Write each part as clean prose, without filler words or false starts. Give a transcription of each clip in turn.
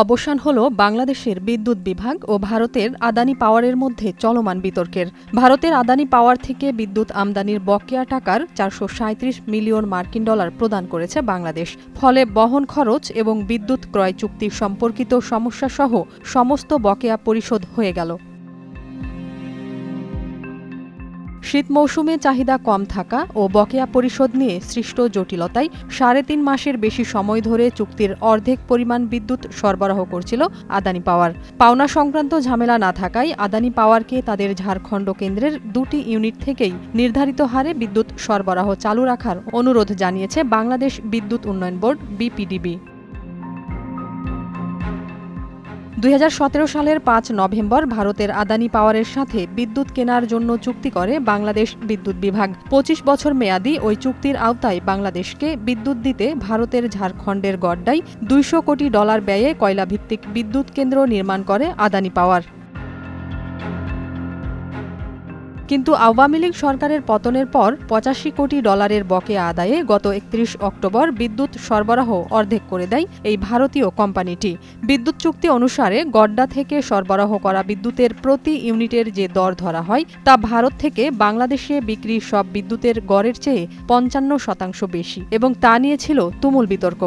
অবসান হল বাংলাদেশের বিদ্যুৎ বিভাগ ও ভারতের আদানি পাওয়ারের মধ্যে চলমান বিতর্কের। ভারতের আদানি পাওয়ার থেকে বিদ্যুৎ আমদানির বকেয়া টাকার 437 মিলিয়ন মার্কিন ডলার প্রদান করেছে বাংলাদেশ। ফলে বহন খরচ এবং বিদ্যুৎ ক্রয় চুক্তি সম্পর্কিত সমস্যাসহ সমস্ত বকেয়া পরিশোধ হয়ে গেল। শীত মৌসুমে চাহিদা কম থাকা ও বকেয়া পরিশোধ নিয়ে সৃষ্ট জটিলতায় 3.5 মাসের বেশি সময় ধরে চুক্তির অর্ধেক পরিমাণ বিদ্যুৎ সরবরাহ করছিল আদানি পাওয়ার। পাওনা সংক্রান্ত ঝামেলা না থাকায় আদানি পাওয়ারকে তাদের ঝাড়খণ্ড কেন্দ্রের 2টি ইউনিট থেকেই নির্ধারিত হারে বিদ্যুৎ সরবরাহ চালু রাখার অনুরোধ জানিয়েছে বাংলাদেশ বিদ্যুৎ উন্নয়ন বোর্ড বিপিডিবি। 2017 সালের 5 নভেম্বর ভারতের আদানি পাওয়ারের সাথে বিদ্যুৎ কেনার জন্য চুক্তি করে বাংলাদেশ বিদ্যুৎ বিভাগ। 25 বছর মেয়াদী ওই চুক্তির আওতায় বাংলাদেশকে বিদ্যুৎ দিতে ভারতের ঝাড়খণ্ডের গড্ডায় $200 কোটি ব্যয়ে কয়লাভিত্তিক বিদ্যুৎ কেন্দ্র নির্মাণ করে আদানি পাওয়ার। কিন্তু আওয়ামী লীগ সরকারের পতনের পর $85 কোটি বকেয়া আদায়ে গত 31 অক্টোবর বিদ্যুৎ সরবরাহ অর্ধেক করে দেয় এই ভারতীয় কোম্পানিটি। বিদ্যুৎ চুক্তি অনুসারে গড্ডা থেকে সরবরাহ করা বিদ্যুতের প্রতি ইউনিটের যে দর ধরা হয় তা ভারত থেকে বাংলাদেশে বিক্রি সব বিদ্যুতের গড়ের চেয়ে 55% বেশি এবং তা নিয়ে ছিল তুমুল বিতর্ক।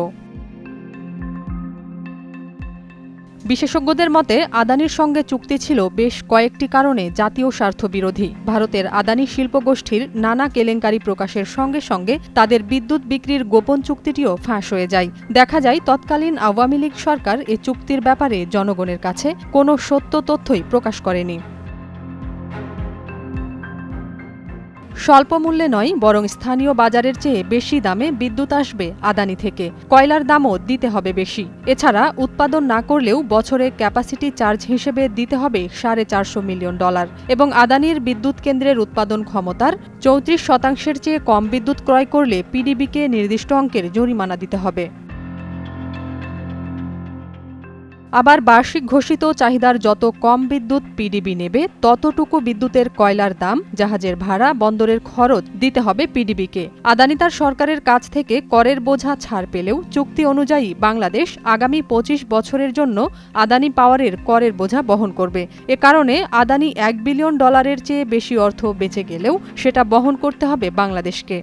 বিশেষজ্ঞদের মতে আদানির সঙ্গে চুক্তি ছিল বেশ কয়েকটি কারণে জাতীয় স্বার্থ বিরোধী। ভারতের আদানি শিল্পগোষ্ঠীর নানা কেলেঙ্কারি প্রকাশের সঙ্গে সঙ্গে তাদের বিদ্যুৎ বিক্রির গোপন চুক্তিটিও ফাঁস হয়ে যায়। দেখা যায় তৎকালীন আওয়ামী লীগ সরকার এ চুক্তির ব্যাপারে জনগণের কাছে কোনো সত্য তথ্যই প্রকাশ করেনি। স্বল্প মূল্যে নয়, বরং স্থানীয় বাজারের চেয়ে বেশি দামে বিদ্যুৎ আসবে আদানি থেকে। কয়লার দামও দিতে হবে বেশি। এছাড়া উৎপাদন না করলেও বছরে ক্যাপাসিটি চার্জ হিসেবে দিতে হবে $450 মিলিয়ন এবং আদানির বিদ্যুৎ কেন্দ্রের উৎপাদন ক্ষমতার 34% চেয়ে কম বিদ্যুৎ ক্রয় করলে পিডিবিকে নির্দিষ্ট অঙ্কের জরিমানা দিতে হবে। আবার বার্ষিক ঘোষিত চাহিদার যত কম বিদ্যুৎ পিডিবি নেবে ততটুকু বিদ্যুতের কয়লার দাম, জাহাজের ভাড়া, বন্দরের খরচ দিতে হবে পিডিবিকে। আদানি তার সরকারের কাছ থেকে করের বোঝা ছাড় পেলেও চুক্তি অনুযায়ী বাংলাদেশ আগামী 25 বছরের জন্য আদানি পাওয়ারের করের বোঝা বহন করবে। এ কারণে আদানি $1 বিলিয়ন চেয়ে বেশি অর্থ বেঁচে গেলেও সেটা বহন করতে হবে বাংলাদেশকে।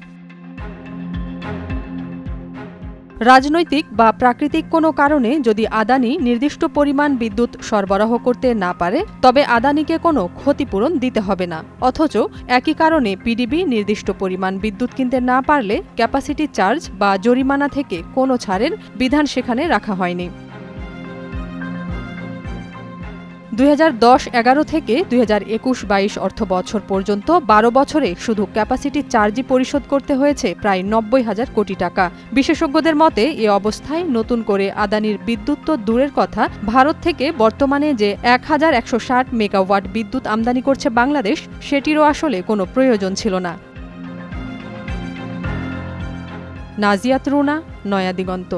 রাজনৈতিক বা প্রাকৃতিক কোনো কারণে যদি আদানি নির্দিষ্ট পরিমাণ বিদ্যুৎ সরবরাহ করতে না পারে তবে আদানিকে কোনো ক্ষতিপূরণ দিতে হবে না। অথচ একই কারণে পিডিবি নির্দিষ্ট পরিমাণ বিদ্যুৎ কিনতে না পারলে ক্যাপাসিটি চার্জ বা জরিমানা থেকে কোনো ছাড়ের বিধান সেখানে রাখা হয়নি। 2010-11 থেকে 2021-22 অর্থবছর পর্যন্ত 12 বছরে শুধু ক্যাপাসিটি চার্জই পরিশোধ করতে হয়েছে প্রায় 90,000 কোটি টাকা। বিশেষজ্ঞদের মতে এ অবস্থায় নতুন করে আদানির বিদ্যুৎ তো দূরের কথা, ভারত থেকে বর্তমানে যে 1160 মেগাওয়াট বিদ্যুৎ আমদানি করছে বাংলাদেশ সেটিরও আসলে কোনো প্রয়োজন ছিল না। নাজিয়াত রুনা, নয়া দিগন্ত।